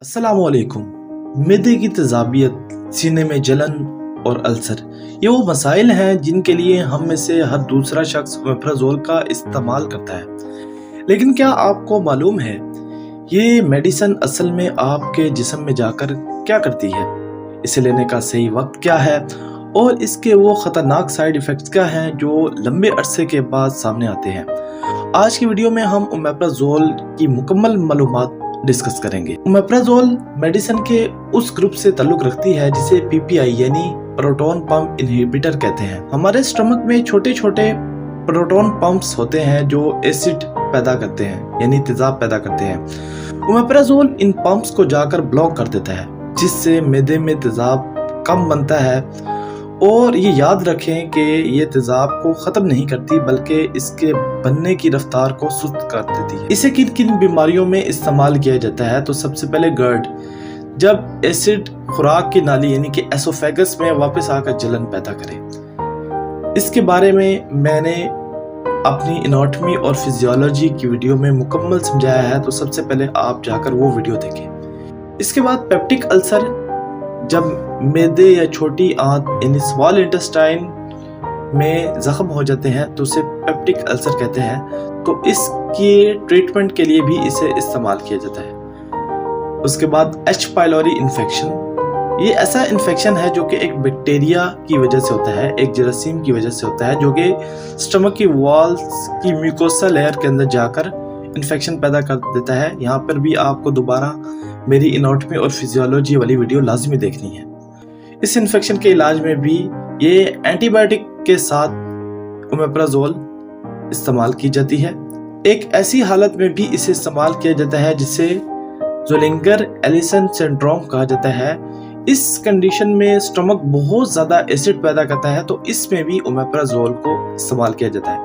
अस्सलामुअलैकुम। मिदे की तेज़ाबियत, सीने में जलन और अल्सर ये वो मसाइल हैं जिनके लिए हम में से हर दूसरा शख्स ओमेप्राज़ोल का इस्तेमाल करता है। लेकिन क्या आपको मालूम है ये मेडिसिन असल में आपके जिस्म में जाकर क्या करती है? इसे लेने का सही वक्त क्या है और इसके वो ख़तरनाक साइड इफ़ेक्ट्स क्या हैं जो लंबे अरसे के बाद सामने आते हैं। आज की वीडियो में हम ओमेप्राज़ोल की मुकम्मल मालूमात डिस्कस करेंगे। ओमेप्राज़ोल मेडिसिन के उस ग्रुप से ताल्लुक रखती है जिसे पीपीआई यानी प्रोटॉन पंप इनहिबिटर कहते हैं। हमारे स्टमक में छोटे छोटे प्रोटॉन पंप्स होते हैं जो एसिड पैदा करते हैं यानी तेजाब पैदा करते हैं। ओमेप्राज़ोल इन पंप्स को जाकर ब्लॉक कर देता है जिससे मैदे में तेजाब कम बनता है। और ये याद रखें कि ये तेजाब को ख़त्म नहीं करती बल्कि इसके बनने की रफ्तार को सुस्त कर देती है। इसे किन किन बीमारियों में इस्तेमाल किया जाता है तो सबसे पहले GERD, जब एसिड खुराक की नाली यानी कि एसोफेगस में वापस आकर जलन पैदा करे। इसके बारे में मैंने अपनी एनाटॉमी और फिजियोलॉजी की वीडियो में मुकम्मल समझाया है, तो सबसे पहले आप जाकर वो वीडियो देखें। इसके बाद पेप्टिक अल्सर, जब मैदे या छोटी आंत यानी स्मॉल इंटेस्टाइन में जख्म हो जाते हैं तो उसे पेप्टिक अल्सर कहते हैं, तो इसके ट्रीटमेंट के लिए भी इसे इस्तेमाल किया जाता है। उसके बाद H. पाइलोरी इन्फेक्शन, ये ऐसा इन्फेक्शन है जो कि एक बैक्टीरिया की वजह से होता है, एक जरासीम की वजह से होता है जो कि स्टमक की वॉल्स की म्यूकोसा लेयर के अंदर जाकर इन्फेक्शन पैदा कर देता है। यहाँ पर भी आपको दोबारा मेरी एनाटॉमी और फिजियोलॉजी वाली वीडियो लाजमी देखनी है। इस इन्फेक्शन के इलाज में भी ये एंटीबायोटिक के साथ ओमेप्राज़ोल इस्तेमाल की जाती है। एक ऐसी हालत में भी इसे इस्तेमाल किया जाता है जिसे ज़ोलिंगर एलिसन सिंड्रोम कहा जाता है। इस कंडीशन में स्टमक बहुत ज़्यादा एसिड पैदा करता है, तो इसमें भी ओमेप्राज़ोल को इस्तेमाल किया जाता है।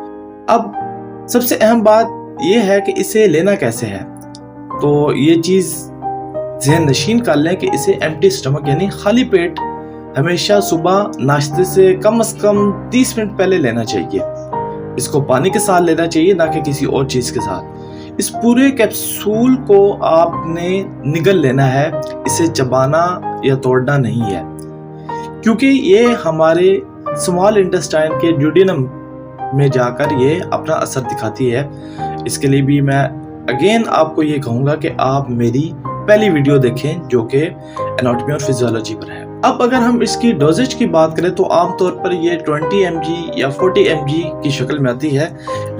अब सबसे अहम बात यह है कि इसे लेना कैसे है, तो ये चीज़ ज़हन नशीन कर लें कि इसे एम्प्टी स्टमक यानी खाली पेट हमेशा सुबह नाश्ते से कम 30 मिनट पहले लेना चाहिए। इसको पानी के साथ लेना चाहिए, ना कि किसी और चीज़ के साथ। इस पूरे कैप्सूल को आपने निगल लेना है, इसे चबाना या तोड़ना नहीं है, क्योंकि ये हमारे स्मॉल इंटेस्टाइन के ड्यूडेनम में जाकर ये अपना असर दिखाती है। इसके लिए भी मैं अगेन आपको ये कहूँगा कि आप मेरी पहली वीडियो देखें जो कि एनाटॉमी और फिजियोलॉजी पर है। अब अगर हम इसकी डोजेज की बात करें तो आमतौर पर ये 20 mg या 40 mg की शक्ल में आती है,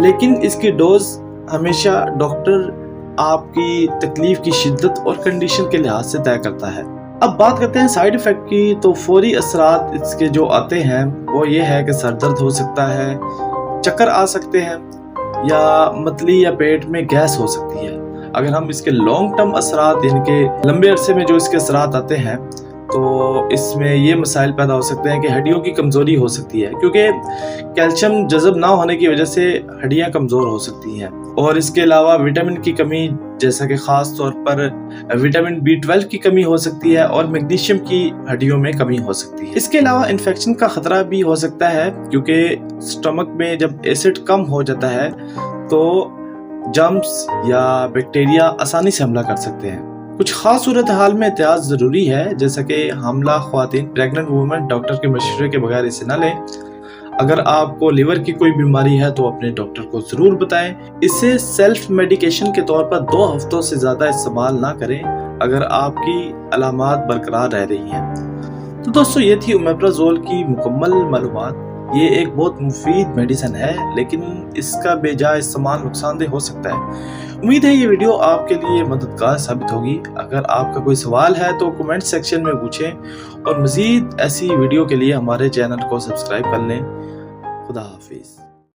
लेकिन इसकी डोज हमेशा डॉक्टर आपकी तकलीफ की शिद्दत और कंडीशन के लिहाज से तय करता है। अब बात करते हैं साइड इफ़ेक्ट की, तो फौरी असरात इसके जो आते हैं वो ये है कि सर दर्द हो सकता है, चक्कर आ सकते हैं या मतली या पेट में गैस हो सकती है। अगर हम इसके लॉन्ग टर्म असरात यानी कि लंबे अरसे में जो इसके असरात आते हैं तो इसमें ये मसाइल पैदा हो सकते हैं कि हड्डियों की कमज़ोरी हो सकती है, क्योंकि कैल्शियम जज़ब ना होने की वजह से हड्डियां कमज़ोर हो सकती हैं। और इसके अलावा विटामिन की कमी, जैसा कि ख़ास तौर पर विटामिन B12 की कमी हो सकती है और मैग्नीशियम की हड्डियों में कमी हो सकती है। इसके अलावा इन्फेक्शन का ख़तरा भी हो सकता है, क्योंकि स्टमक में जब एसिड कम हो जाता है तो जर्म्स या बैक्टीरिया आसानी से हमला कर सकते हैं। कुछ खास सूरत हाल में एहतियात ज़रूरी है, जैसा कि हमला ख्वातीन, प्रेग्नेंट वुमेन डॉक्टर के मशवरे के बगैर इसे ना लें। अगर आपको लिवर की कोई बीमारी है तो अपने डॉक्टर को ज़रूर बताएं। इसे सेल्फ मेडिकेशन के तौर पर 2 हफ्तों से ज़्यादा इस्तेमाल ना करें अगर आपकी अलामात बरकरार रह रही हैं। तो दोस्तों, ये थी ओमेप्राज़ोल की मुकम्मल मालूमात। ये एक बहुत मुफीद मेडिसिन है, लेकिन इसका बेजा इस्तेमाल नुकसानदेह हो सकता है। उम्मीद है ये वीडियो आपके लिए मददगार साबित होगी। अगर आपका कोई सवाल है तो कमेंट सेक्शन में पूछें और मज़ीद ऐसी वीडियो के लिए हमारे चैनल को सब्सक्राइब कर लें। खुदा हाफिज़।